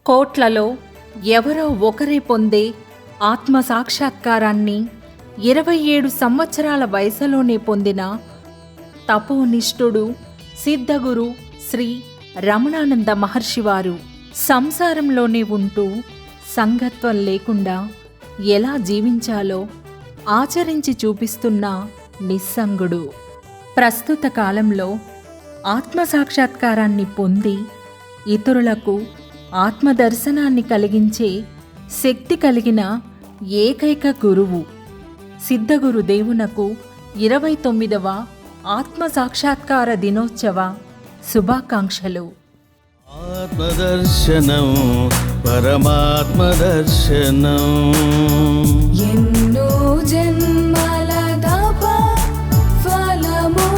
కోట్లలో ఎవరో ఒకరే పొందే ఆత్మ సాక్షాత్కారాన్ని 27 సంవత్సరాల వయసులోనే పొందిన తపోనిష్ఠుడు సిద్ధగురు శ్రీ రమణానంద మహర్షివారు సంసారంలోనే ఉంటూ సంగత్వం లేకుండా ఎలా జీవించాలో ఆచరించి చూపిస్తున్న నిస్సంగుడు. ప్రస్తుత కాలంలో ఆత్మసాక్షాత్కారాన్ని పొంది ఇతరులకు ఆత్మదర్శనాన్ని కలిగించే శక్తి కలిగిన ఏకైక గురువు సిద్ధగురు దేవునకు 29వ ఆత్మసాక్షాత్కార దినోత్సవ శుభాకాంక్షలు. ఆత్మదర్శనం పరమాత్మ దర్శనం. ఎన్నో జన్మల తప ఫలము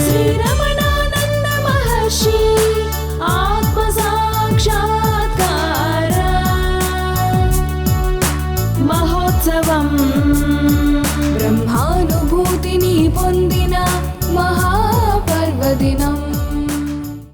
శ్రీ రమణానంద మహర్షి ఆత్మ సాక్షాత్కార మహోత్సవం. బ్రహ్మానుభూతిని పొందిన మహాపర్వదినం.